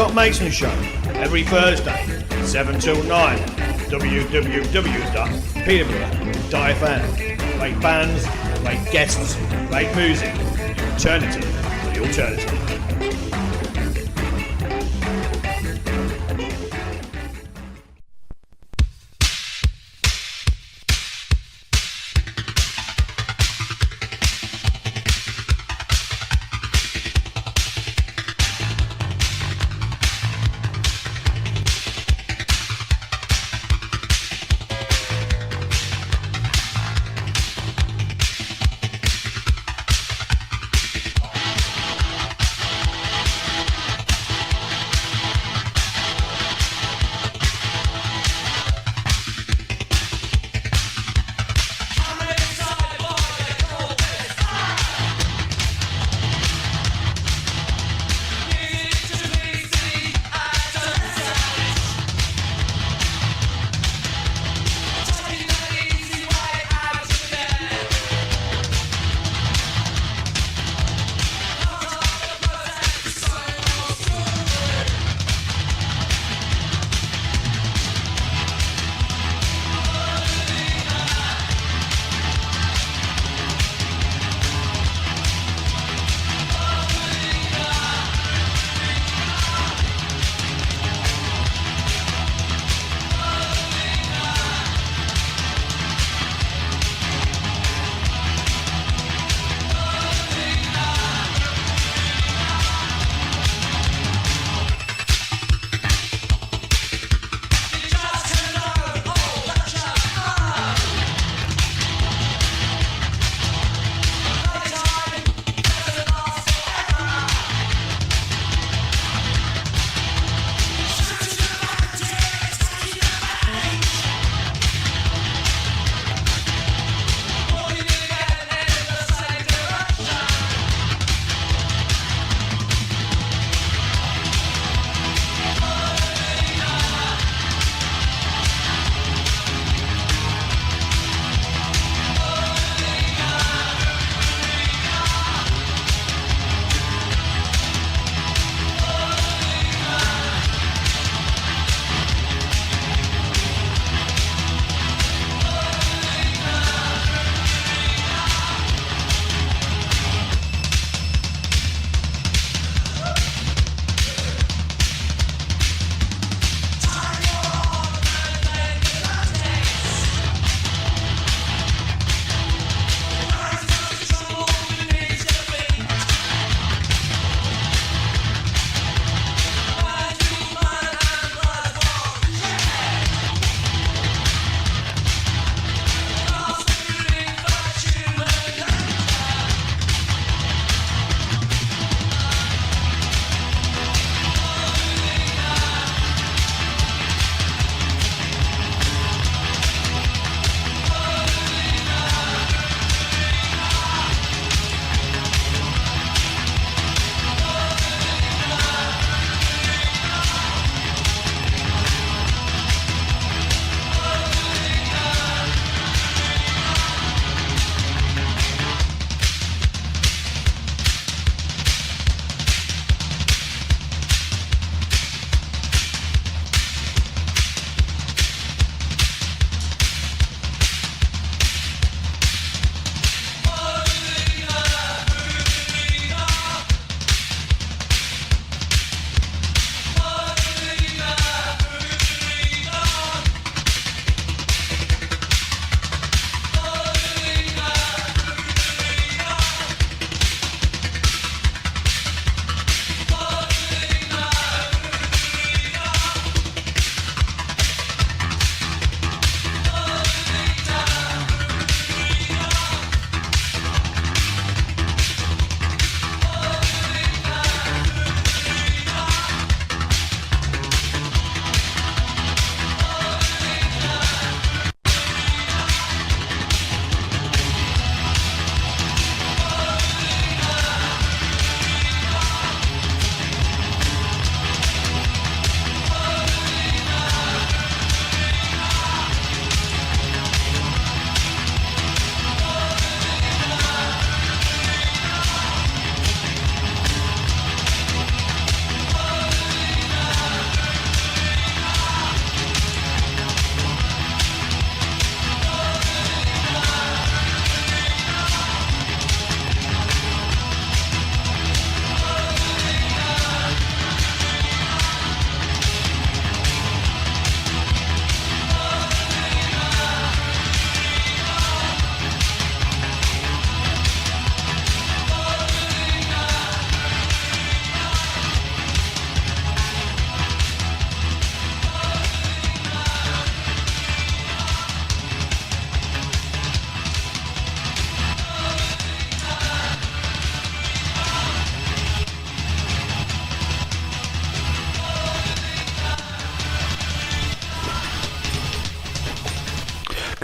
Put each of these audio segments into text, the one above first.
Mason Show, every Thursday, 7 till 9, www.peterborough.fm. Great bands, great guests, great music, alternative for the alternative.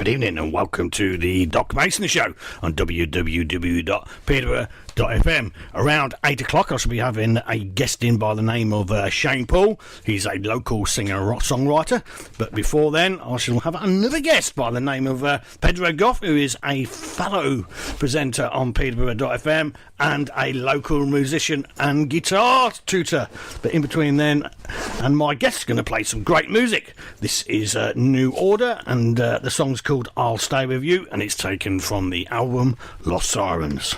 Good evening and welcome to the Doc Mason Show on www.pedro.fm. Around 8 o'clock I shall be having a guest in by the name of Shane Paul. He's a local singer-songwriter. But before then I shall have another guest by the name of Pedro Goffe, who is a fellow presenter on Pedro.fm and a local musician and guitar tutor. But in between then and my guest is going to play some great music. This is New Order and the song's called I'll Stay With You, and it's taken from the album Lost Sirens.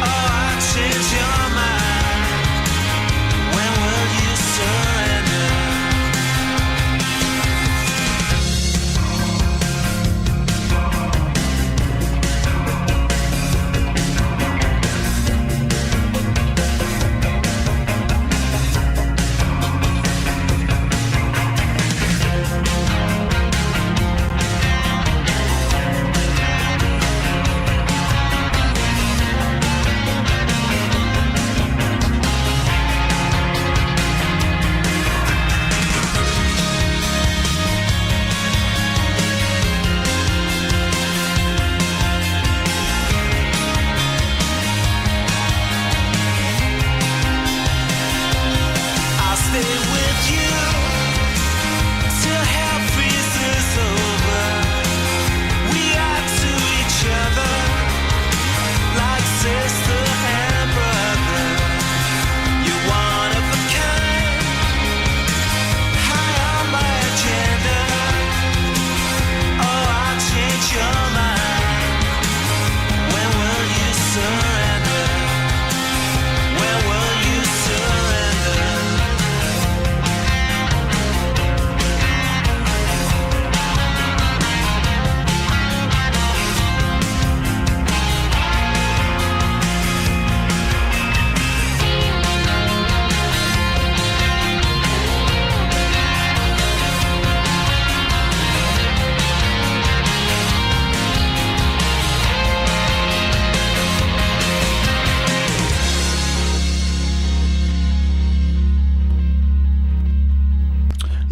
Oh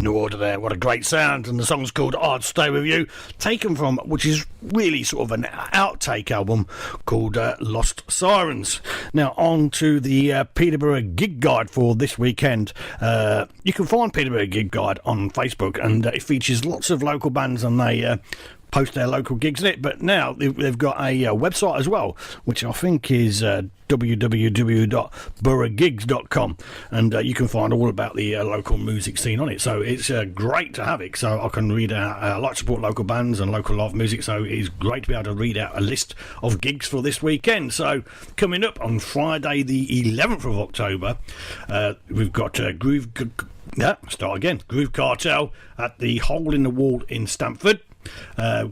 New Order there, what a great sound, and the song's called I'd Stay With You, taken from, which is really sort of an outtake album called Lost Sirens. Now on to the Peterborough gig guide for this weekend. You can find Peterborough gig guide on Facebook, and it features lots of local bands, and they post their local gigs in it, but now they've got a website as well, which I think is www.boroughgigs.com, and you can find all about the local music scene on it, so it's great to have it, so I can read out, I like to support local bands and local live music, so it's great to be able to read out a list of gigs for this weekend. So coming up on Friday the 11th of October, we've got Groove Cartel at the Hole in the Wall in Stamford,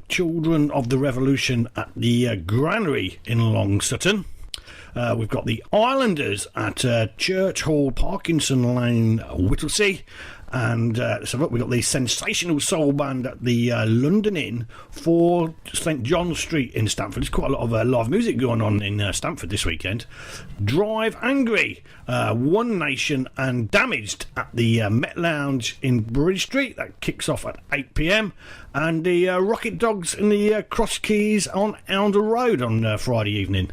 Children of the Revolution at the Granary in Long Sutton. We've got the Islanders at Church Hall, Parkinson Lane, Whittlesea. And so we've got the Sensational Soul Band at the London Inn for St John Street in Stamford. There's quite a lot of live music going on in Stamford this weekend. Drive Angry, One Nation and Damaged at the Met Lounge in Bridge Street. That kicks off at 8 p.m. And the Rocket Dogs in the Cross Keys on Elder Road on Friday evening.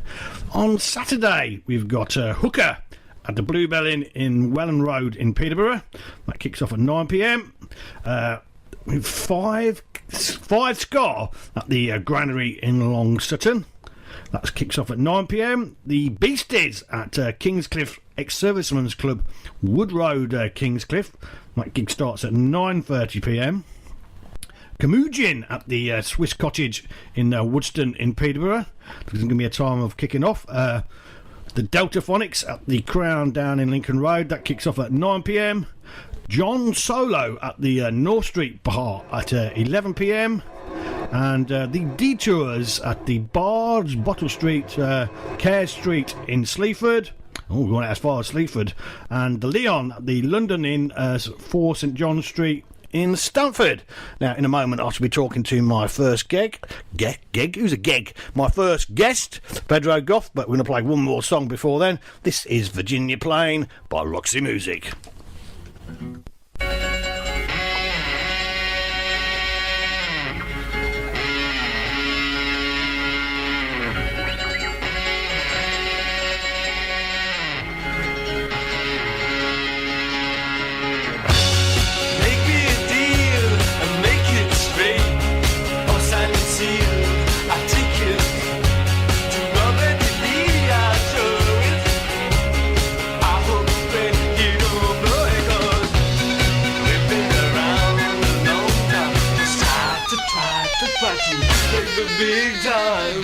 On Saturday, we've got Hooker at the Bluebell Inn in Welland Road in Peterborough. That kicks off at 9 p.m. Five Scar at the Granary in Long Sutton. That kicks off at 9 p.m. The Beasties at Kingscliff Ex-Servicemen's Club, Wood Road, Kingscliff. That gig starts at 9:30 p.m. Camugian at the Swiss Cottage in Woodston in Peterborough. There's going to be a time of kicking off. The Delta Phonics at the Crown down in Lincoln Road. That kicks off at 9 p.m. John Solo at the North Street Bar at 11 p.m. And the Detours at the Bards, Bottle Street, Care Street in Sleaford. Oh, we're going as far as Sleaford. And the Leon at the London Inn 4 St John Street in Stamford. Now, in a moment, I shall be talking to my first Who's a geg? My first guest, Pedro Goffe, but we're going to play one more song before then. This is Virginia Plain by Roxy Music. Big time.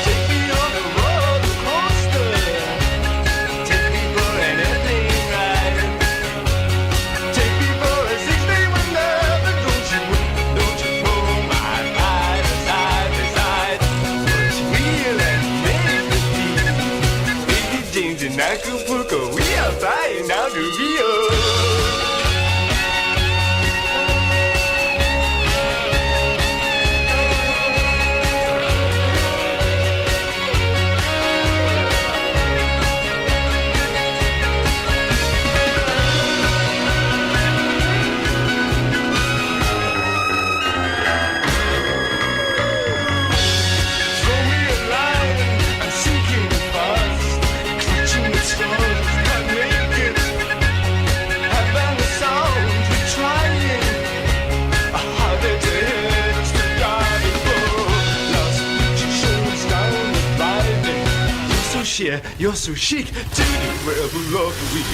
Take me on a roller coaster. Take me for an airplane ride. Take me for a 6-day wonder. But don't you pull my ride side by side. What's real and fantasy? Baby James and Acapulco, we are flying down to Rio. You're so chic to the rebel of the week.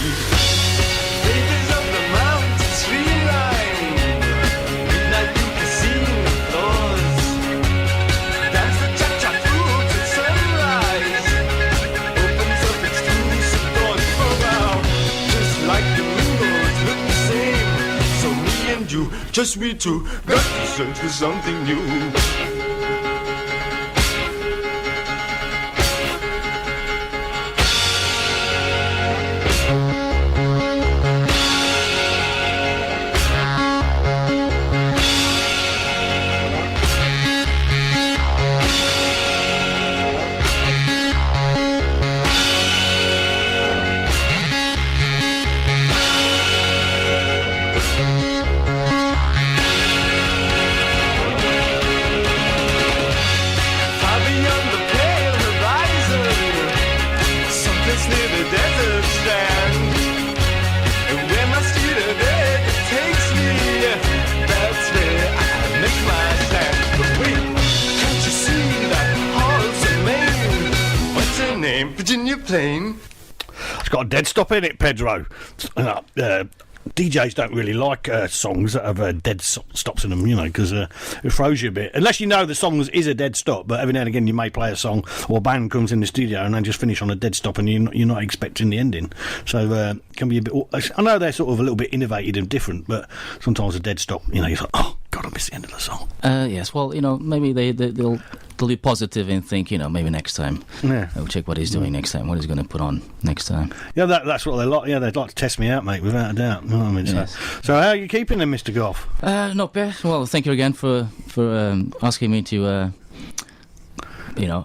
Ladies of the mountain streamline, midnight you can see the floors. Dance the cha-cha through to sunrise. Opens up exclusive doors for now. Just like the windows look the same. So me and you, just we two, got to search for something new. dead stop in it, Pedro. DJs don't really like songs that have dead stops in them, because it throws you a bit. Unless you know the song is a dead stop, but every now and again you may play a song or a band comes in the studio and they just finish on a dead stop and you're not expecting the ending. So it can be a bit... I know they're sort of a little bit innovative and different, but sometimes a dead stop, you're like, oh, God, I missed the end of the song. Yes, well, maybe they'll be positive and think, maybe next time. Yeah. I'll check what he's doing next time, what he's going to put on next time. Yeah, that's what they like. Yeah, they'd like to test me out, mate, without a doubt. You know what I mean? Yes. So how are you keeping them, Mr. Goffe? Not bad. Well, thank you again for asking me to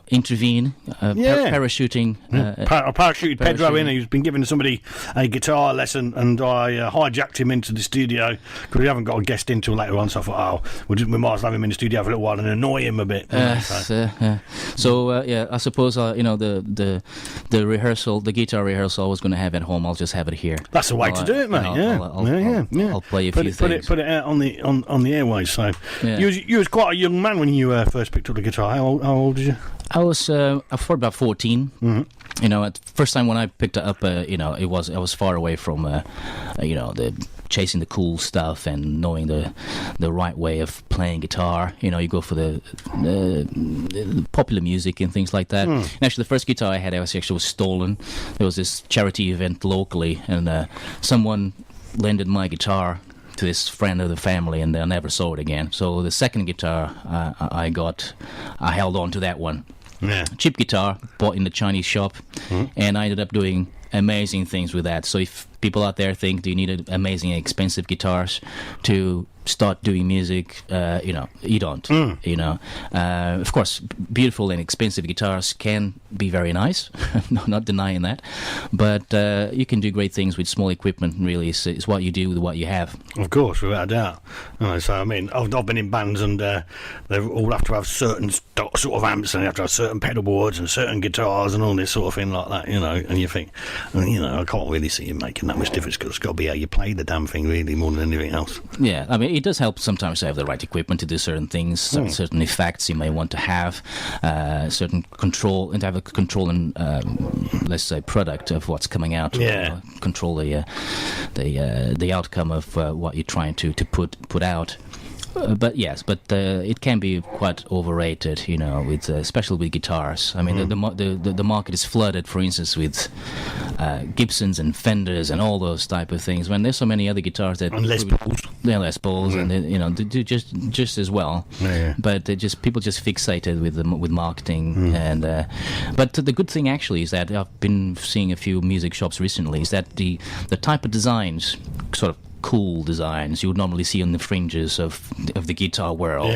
intervene, parachuting. I parachuted Pedro in. He's been giving somebody a guitar lesson, and I hijacked him into the studio because we haven't got a guest in till later on. So I thought, we might as well have him in the studio for a little while and annoy him a bit. So I suppose the rehearsal, the guitar rehearsal I was going to have at home, I'll just have it here. That's the way to do it, mate. I'll play a few things. Put it out on the airways. So you was quite a young man when you first picked up the guitar. How old was you? I was for about 14. Mm-hmm. At first time when I picked it up, I was far away from the chasing the cool stuff and knowing the right way of playing guitar. You go for the popular music and things like that. And actually, the first guitar I had was stolen. There was this charity event locally, and someone lended my guitar to this friend of the family, and I never saw it again. So the second guitar I got, I held on to that one. Yeah. Cheap guitar, bought in the Chinese shop, and I ended up doing amazing things with that. So if people out there think, do you need amazing expensive guitars to start doing music, you don't. Of course, beautiful and expensive guitars can be very nice. Not denying that, but you can do great things with small equipment. Really, it's what you do with what you have. Of course, without a doubt. So I mean, I've been in bands, and they all have to have certain sort of amps, and they have to have certain pedal boards and certain guitars and all this sort of thing like that. And you think, I can't really see you making that much difference, because it's got to be how you play the damn thing, really, more than anything else. Yeah, I mean, it does help sometimes to have the right equipment to do certain things, certain effects you may want to have, certain control, and to have a control and let's say product of what's coming out. Yeah. Control the outcome of what you're trying to put out. But it can be quite overrated, with especially with guitars. I mean, the market is flooded, for instance, with Gibsons and Fenders and all those type of things. When there's so many other guitars that and Les Pauls, Les Pauls, and they do just as well. Yeah. But people just fixated with marketing. And but the good thing actually is that I've been seeing a few music shops recently. Is that the type of designs, sort of cool designs you would normally see on the fringes of the guitar world,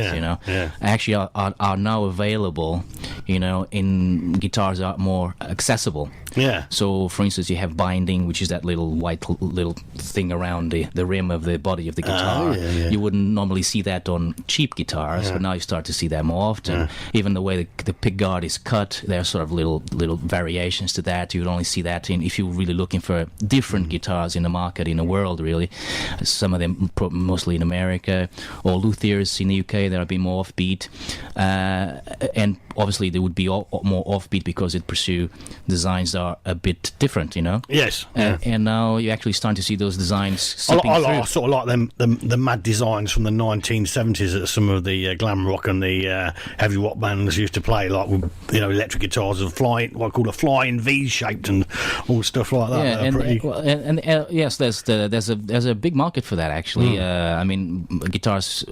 actually are now available, in guitars that are more accessible. Yeah. So, for instance, you have binding, which is that little white little thing around the rim of the body of the guitar. You wouldn't normally see that on cheap guitars, but now you start to see that more often. Even the way the pick guard is cut, there are sort of little variations to that. You would only see that if you're really looking for different guitars in the market, in the world, really. Some of them mostly in America, or luthiers in the UK that are a bit more offbeat, and obviously they would be more offbeat because it pursue designs that are a bit different, Yes. And now you're actually starting to see those designs. I sort of like them the mad designs from the 1970s that some of the glam rock and the heavy rock bands used to play, like with electric guitars of what I call a flying V shaped and all stuff like that. Yes, there's a big market for that actually. I mean, guitars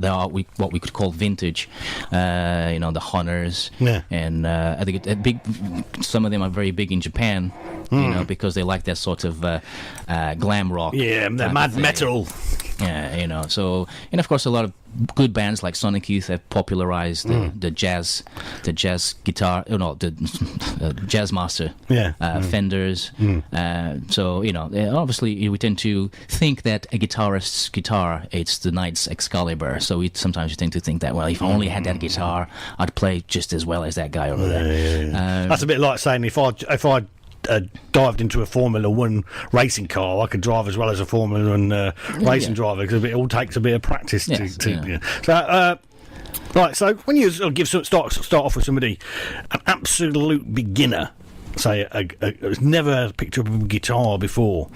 there are what we could call vintage, the Honors, and I think some of them are very big in Japan, because they like that sort of glam rock. Yeah, the mad metal. Yeah, so, and of course a lot of good bands like Sonic Youth have popularized the jazz guitar, the jazz master, Fenders. So obviously we tend to think that a guitarist's guitar it's the knight's Excalibur. So sometimes you tend to think that, well, if I only had that guitar, I'd play just as well as that guy over there. That's a bit like saying if I dived into a Formula 1 racing car, I could drive as well as a Formula 1 racing driver, because it all takes a bit of practice. So, right, so when you start off with somebody, an absolute beginner, say, has never picked up a guitar before,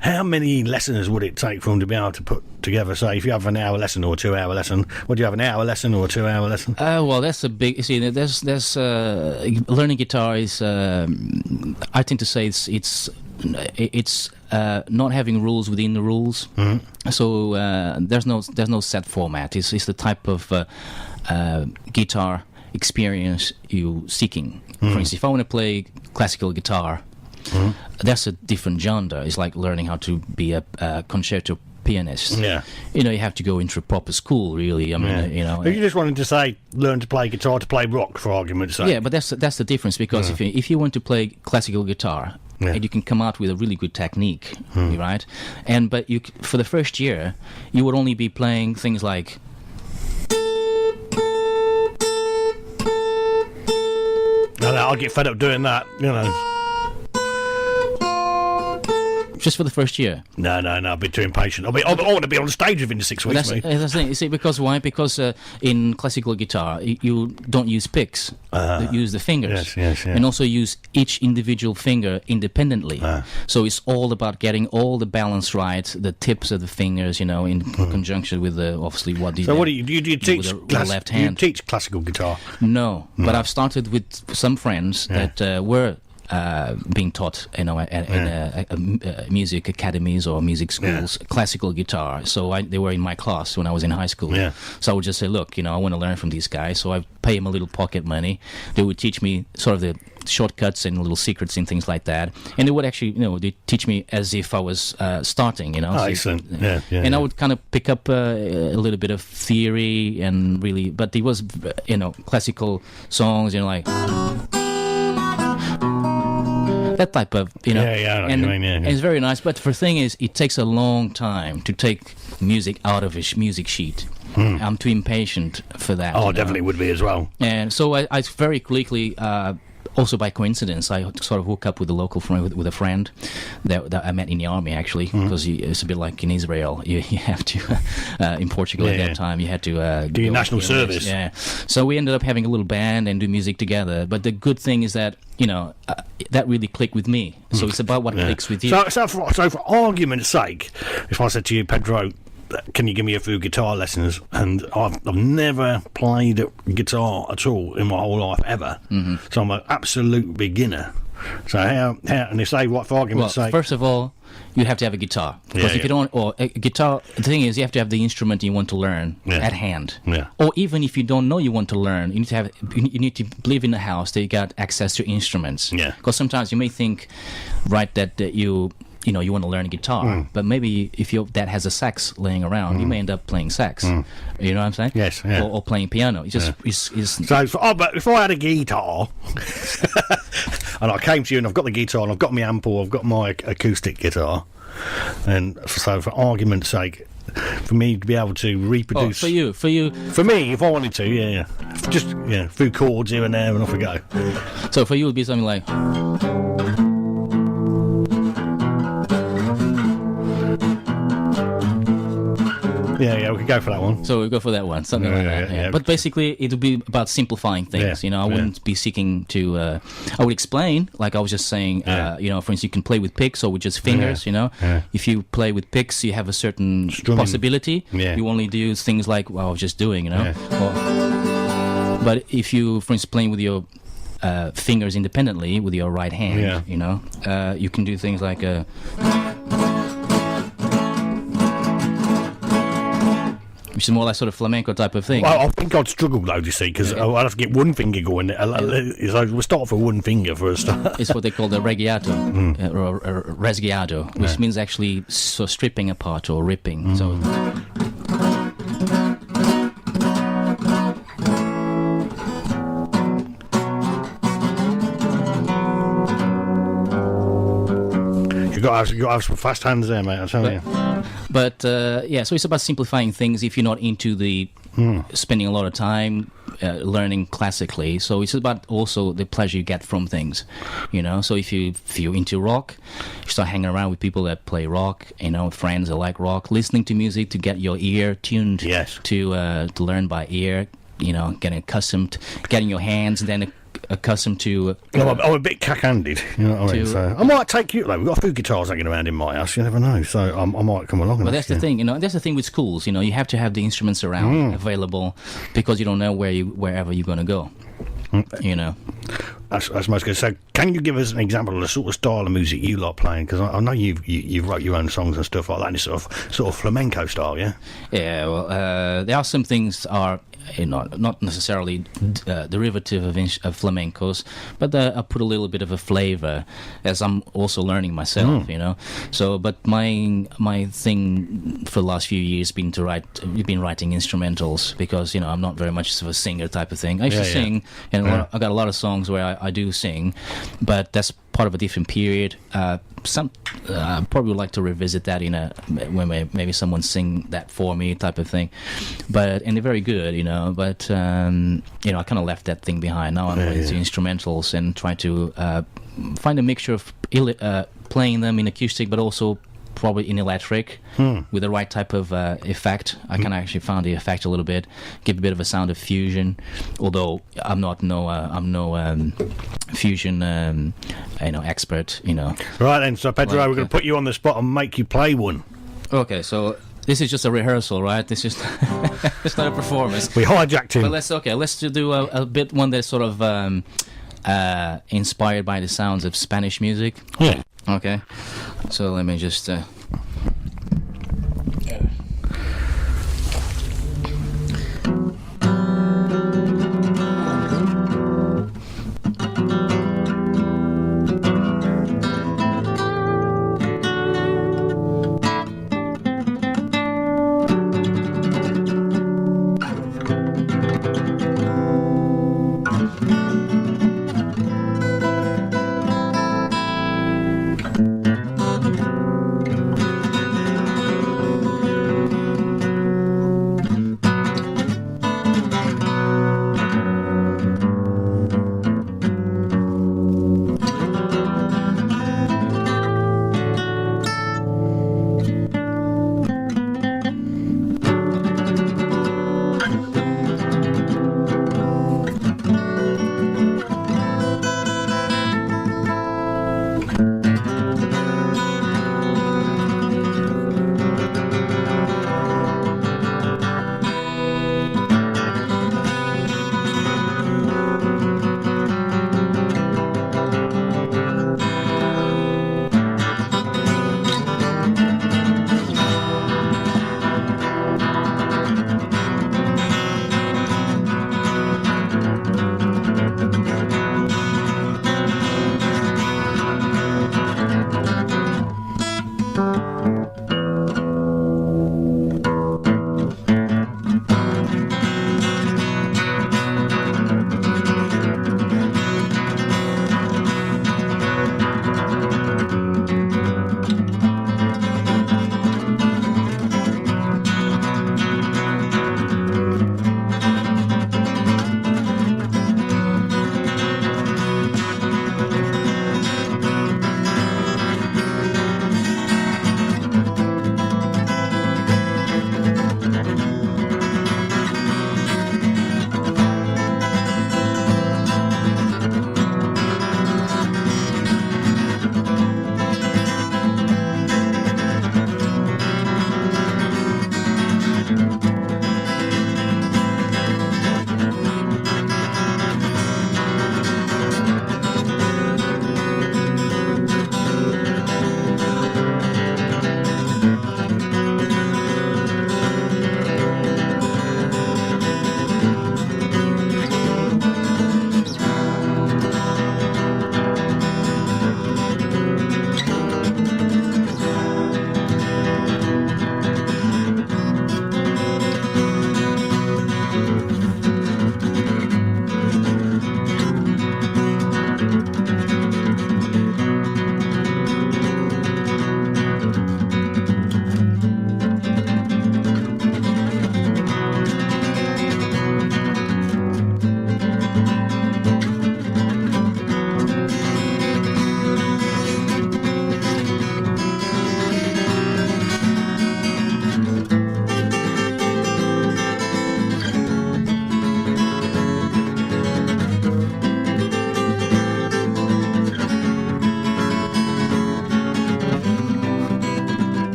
how many lessons would it take for them to be able to put together? Say, if you have an hour lesson or a 2 hour lesson, would you have an hour lesson or a 2 hour lesson? Well, that's a big. See, there's learning guitar is. I tend to say it's not having rules within the rules. Mm-hmm. So there's no set format. It's the type of guitar experience you seeking. For instance, if I want to play classical guitar, that's a different genre. It's like learning how to be a concerto pianist. Yeah, you have to go into a proper school, really. I mean, If you just wanted to say learn to play guitar to play rock, for argument's sake. Yeah, but that's the difference, because if you want to play classical guitar, and you can come out with a really good technique, right? But for the first year, you would only be playing things like. I'll get fed up doing that, Just for the first year. No, I'll be too impatient. I want to be on stage within 6 weeks. That's the thing. You see, because why? Because in classical guitar, you don't use picks. You use the fingers. Yes. And also use each individual finger independently. So it's all about getting all the balance right, the tips of the fingers, in conjunction with obviously what do you do? So what do you teach? With the left hand. Do you teach classical guitar? No, but I've started with some friends that were being taught, at music academies or music schools, classical guitar. So they were in my class when I was in high school. Yeah. So I would just say, look, I want to learn from these guys. So I pay them a little pocket money. They would teach me sort of the shortcuts and little secrets and things like that. And they would actually, they teach me as if I was starting. Excellent. Yeah. And I would kind of pick up a little bit of theory and really, but it was, classical songs, like. That type of, and it's very nice. But the thing is, it takes a long time to take music out of a music sheet. I'm too impatient for that. Oh, definitely would be as well. And so I very quickly, also by coincidence, I sort of hooked up with a local friend, with a friend that I met in the army, actually, because it's a bit like in Israel. You have to, in Portugal at that time, you had to do your national service. Yeah. So we ended up having a little band and do music together. But the good thing is that, that really clicked with me. So it's about what clicks with you. So for argument's sake, if I said to you, Pedro, can you give me a few guitar lessons? And I've never played guitar at all in my whole life ever. So I'm an absolute beginner. So how and they say, what for argument's sake? First of all, you have to have a guitar, because if you don't, or a guitar, the thing is, you have to have the instrument you want to learn at hand. Or even if you don't know you want to learn, you need to live in a house that you got access to instruments. Because sometimes you may think, right, that you want to learn guitar, but maybe if your dad has a sax laying around, you may end up playing sax. You know what I'm saying? Yes. Yeah. Or playing piano. It's just but if I had a guitar and I came to you and I've got the guitar and I've got my amp or I've got my acoustic guitar, and so for argument's sake, for me to be able to reproduce for you for me, if I wanted to, just a few chords here and there and off we go. So for you it would be something like. Yeah, we could go for that one. So we'll go for that one, something like that. Yeah. But basically, it would be about simplifying things. I wouldn't be seeking to. I would explain, like I was just saying. For instance, you can play with picks or with just fingers. If you play with picks, you have a certain possibility. You only do things like I was just doing. But if you, for instance, playing with your fingers independently with your right hand, you can do things like. Which is more like sort of flamenco type of thing. Well, I think I'd struggle though, you see, because I'd have to get one finger going. So we'll start for one finger for a start. It's what they call the reggaeto, or resguiado, which means actually stripping apart or ripping. So. You got to have some fast hands there, mate. I tell you. But so it's about simplifying things if you're not into the spending a lot of time learning classically. So it's about also the pleasure you get from things, So if you're into rock, you start hanging around with people that play rock, friends that like rock, listening to music to get your ear tuned to learn by ear, getting accustomed, getting your hands, and then accustomed to. I'm a bit cack-handed, you know what I mean? So I might take you. Like, we've got a few guitars hanging around in my house. You never know. So I might come along. Well, that's the thing. That's the thing with schools. You have to have the instruments around available because you don't know wherever you're going to go. That's most good. So, can you give us an example of the sort of style of music you like playing? Because I know you've wrote your own songs and stuff like that. And it's sort of flamenco style, yeah. Yeah. Well, there are some things are not necessarily derivative of flamencos, but I put a little bit of a flavor as I'm also learning myself. So, but my thing for the last few years been been writing instrumentals because I'm not very much of a singer type of thing. I used to sing, and I got a lot of songs where I do sing, but that's part of a different period. Probably would like to revisit that when maybe someone sing that for me type of thing, and they're very good, But I kind of left that thing behind. Now I'm into instrumentals and try to find a mixture of playing them in acoustic, but also probably in electric with the right type of effect. I can actually find the effect a little bit, give a bit of a sound of fusion. Although I'm no fusion expert. Right then, so Pedro, we're going to put you on the spot and make you play one. Okay, so this is just a rehearsal, right? This is it's not a performance. We hijacked him. But let's do a bit one that's sort of inspired by the sounds of Spanish music. Yeah. Okay, so let me just.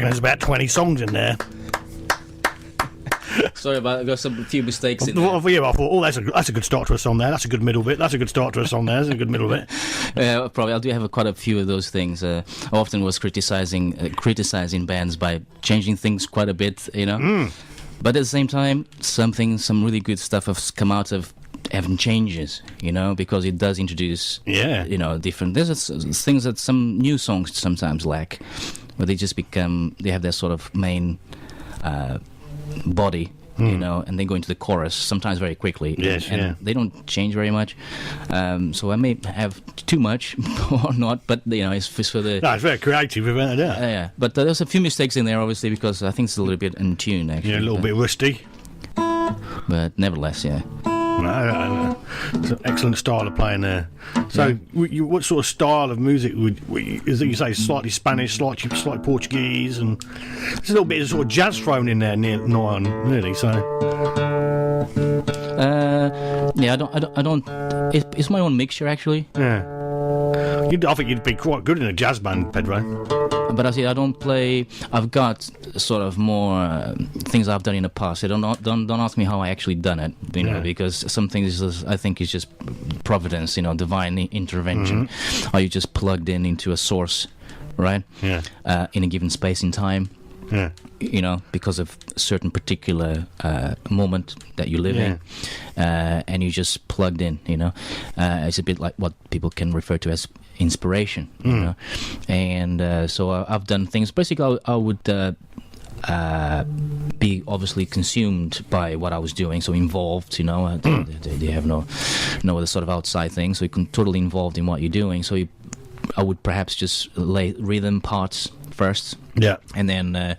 There's about 20 songs in there. Sorry about I got a few mistakes in there. Well, yeah, I thought, oh, that's a good start to a song there. That's a good middle bit. That's a good start to a song there. That's a good middle bit. Probably I do have quite a few of those things. I often was criticizing bands by changing things quite a bit, you know. But at the same time, some really good stuff has come out of having changes, you know, because it does introduce, you know, different. There's things that some new songs sometimes lack, where they just they have their sort of main body, you know, and they go into the chorus sometimes very quickly. And they don't change very much. So I may have too much or not, but you know, it's for the. No, it's very creative, without a doubt. Yeah, but there's a few mistakes in there, obviously, because I think it's a little bit in tune, actually. Yeah, a little bit rusty. But nevertheless, yeah. No. It's an excellent style of playing there. So, what sort of style of music is it? You say slightly Spanish, slightly Portuguese, and there's a little bit of sort of jazz thrown in there near on, really. So, yeah, I don't. It's my own mixture, actually. Yeah. I think you'd be quite good in a jazz band, Pedro. But I say I don't play. I've got sort of more things I've done in the past. So don't ask me how I actually done it, you know, because some things I think is just providence, you know, divine intervention. Or you just plugged into a source, right? Yeah. In a given space in time. Yeah. You know, because of a certain particular moment that you live in, and you just plugged in. You know, it's a bit like what people can refer to as inspiration. You know, and so I've done things. Basically, I would be obviously consumed by what I was doing, so involved. You know, they have no other sort of outside thing, so you can totally involved in what you're doing. So I would perhaps just lay rhythm parts first, and then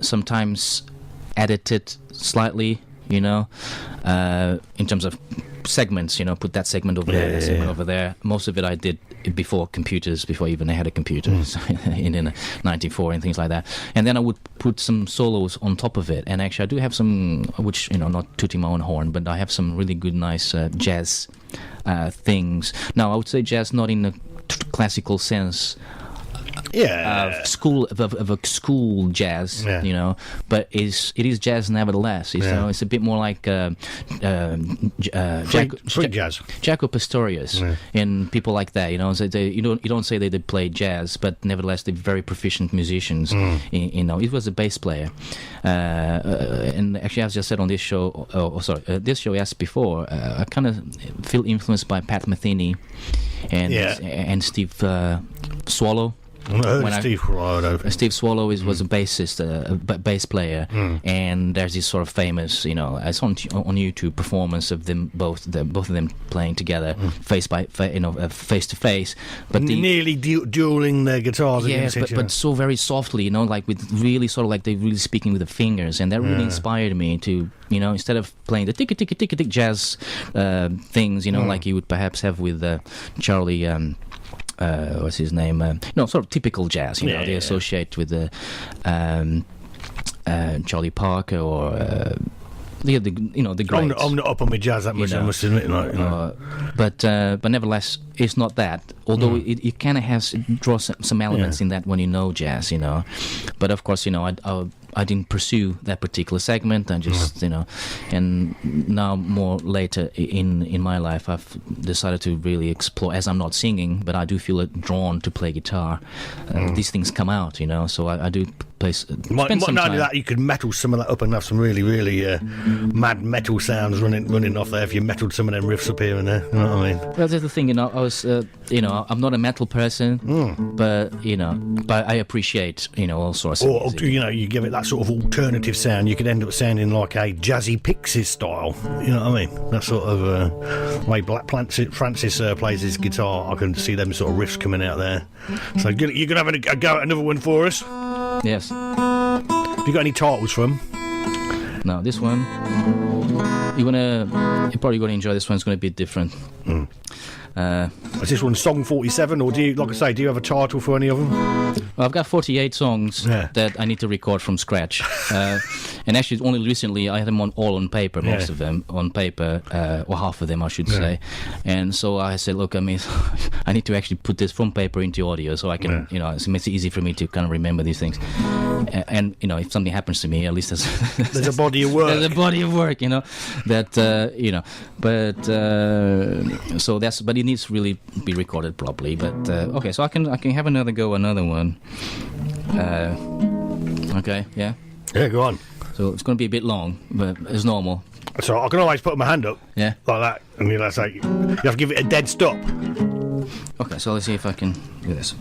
sometimes edit it slightly, you know, in terms of segments, you know, put that segment over there, that segment over there. Most of it I did before computers, before even I had a computer, in 94 and things like that. And then I would put some solos on top of it. And actually I do have some, which, you know, not tooting my own horn, but I have some really good, nice jazz things. Now, I would say jazz not in a classical sense, of a school jazz, you know, but it is jazz nevertheless. You know, it's a bit more like free jazz, Jaco Pastorius, and people like that. You know, so you don't say they play jazz, but nevertheless they're very proficient musicians. You know, it was a bass player, and actually, as I said on this show, this show as before, I kind of feel influenced by Pat Metheny and Steve Swallow. Steve Swallow was a bassist, a bass player, and there's this sort of famous, you know, it's on YouTube performance of them both of them playing together, face to face, but nearly dueling their guitars. Yes, but so very softly, you know, like with really sort of like they're really speaking with the fingers, and that really inspired me to, you know, instead of playing the tick jazz things, you know, like you would perhaps have with Charlie. What's his name? Sort of typical jazz. You know, they associate with the Charlie Parker or the greats. I'm not up on my jazz that much. I must admit, like, you know. But nevertheless, it's not that. Although it kind of draws some elements in that when you know jazz, you know. But of course, you know, I didn't pursue that particular segment. I just, you know, and now more later in my life, I've decided to really explore. As I'm not singing, but I do feel drawn to play guitar. These things come out, you know. So I do play. Not only that, you could metal some of that up and have some really, really mad metal sounds running off there if you metaled some of them riffs up here and there. You know what I mean? Well, that's the thing, you know. I was, you know, I'm not a metal person, but you know, I appreciate, you know, all sorts of music. You know, you give it that sort of alternative sound, you could end up sounding like a Jazzy Pixies style. You know what I mean? That sort of way Black Francis plays his guitar. I can see them sort of riffs coming out there. So you're gonna have a go at another one for us. Yes. Have you got any titles from? No, this one. You wanna You're probably going to enjoy this one. It's going to be different. Is this one song 47, or do you, like I say, do you have a title for any of them? Well, I've got 48 songs that I need to record from scratch. And actually, only recently, I had them all on paper, most of them on paper, or half of them, I should say. And so I said, look, I mean, I need to actually put this from paper into audio so I can, you know, it makes it easy for me to kind of remember these things. And you know, if something happens to me, at least there's a body of work. There's a body of work, you know, that, you know, but, so that's, but it needs to really be recorded properly. But, okay, so I can have another one. Okay, yeah. Yeah, go on. So it's going to be a bit long, but it's normal. So I can always put my hand up. Yeah. Like that. And you say, you have to give it a dead stop. Okay, so let's see if I can do this.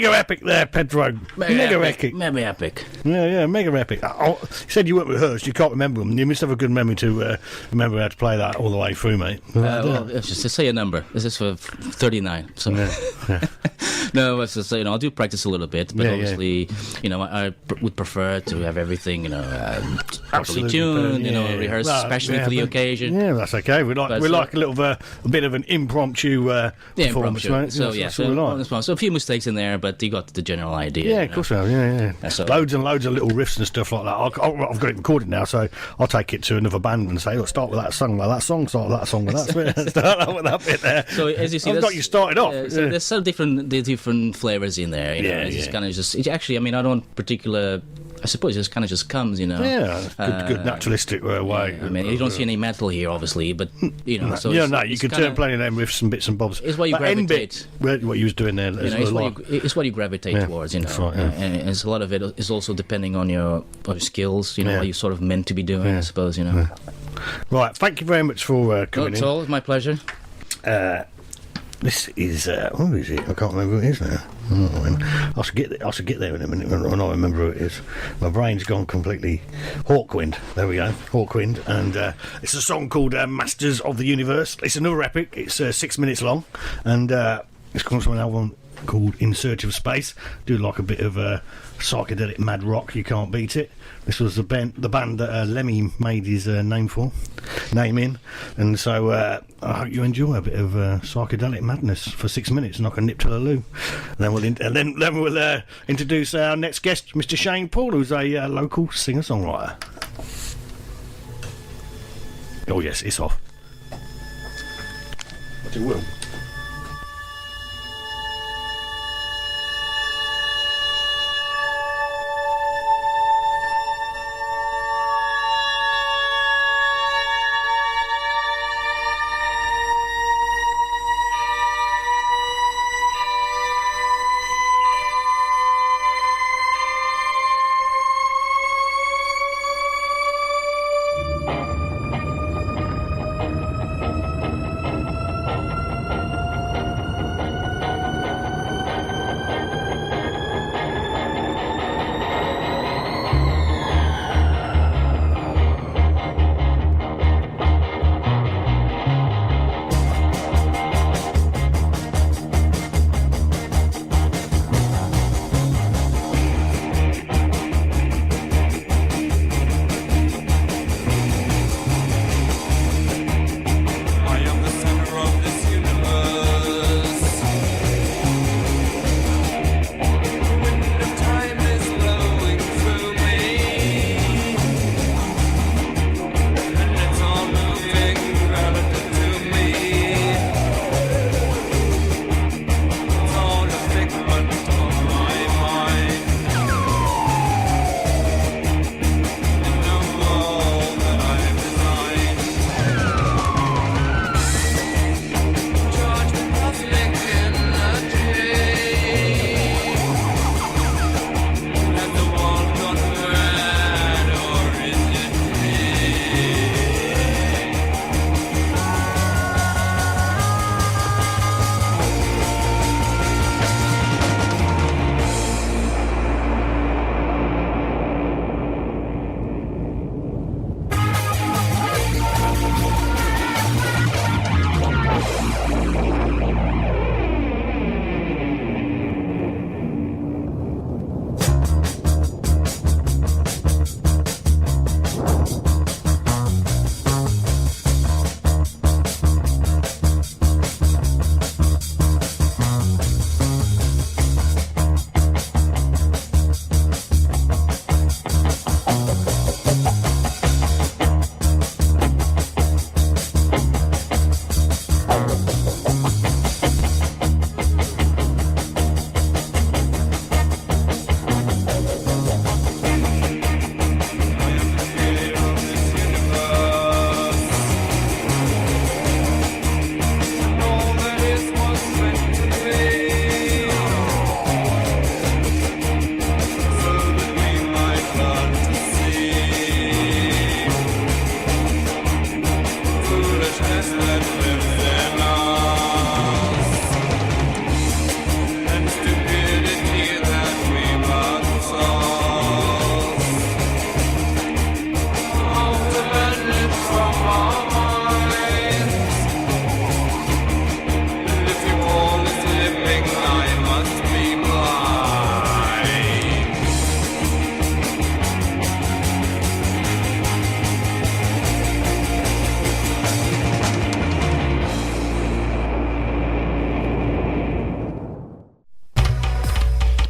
mega epic there, Pedro. Mega epic. Mega epic. Yeah, mega epic. You said you weren't rehearsed, you can't remember them. You must have a good memory to remember how to play that all the way through, mate. Well, it's just to say a number. This is for 39. So. Yeah. No, it's just, I'll do practice a little bit, but obviously, I would prefer to have everything, properly tuned, rehearse especially for the occasion. Yeah, that's okay. We like a bit of an impromptu performance, right? So that's what we like. So a few mistakes in there, but you got the general idea. Yeah, of course we have. Yeah. So, loads and loads of little riffs and stuff like that. I've got it recorded now, so I'll take it to another band and say, "Look, start with that song, like that song, start with that song, with that bit, start with that bit there." So as you see, I've got you started off. So there's some different flavors in there. It's kind of just. Actually, I don't particular. I suppose it just kind of just comes, Yeah, good naturalistic way. I mean, you don't see any metal here, obviously, but So you can turn plenty of them riffs and bits and bobs. It's what you gravitate. What you was doing there. It's what you gravitate towards, That's right, yeah. And it's a lot of it is also depending on your skills. What you're sort of meant to be doing, I suppose. Yeah. Right, thank you very much for coming in. Not at all. It's my pleasure. This is who is it? I can't remember who it is now. I should get there in a minute when I remember who it is. My brain's gone completely Hawkwind. There we go, Hawkwind, and it's a song called "Masters of the Universe." It's another epic. It's 6 minutes long, and it's comes from an album called "In Search of Space." Do like a bit of psychedelic mad rock. You can't beat it. This was the band that Lemmy made his name in, and so I hope you enjoy a bit of psychedelic madness for 6 minutes, and I can nip to the loo. And then we'll introduce our next guest, Mr. Shane Paul, who's a local singer-songwriter. Oh yes, it's off. But it will.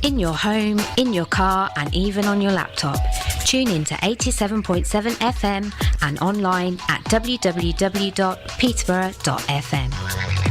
In your home, in your car, and even on your laptop. Tune in to 87.7 FM and online at www.peterborough.fm.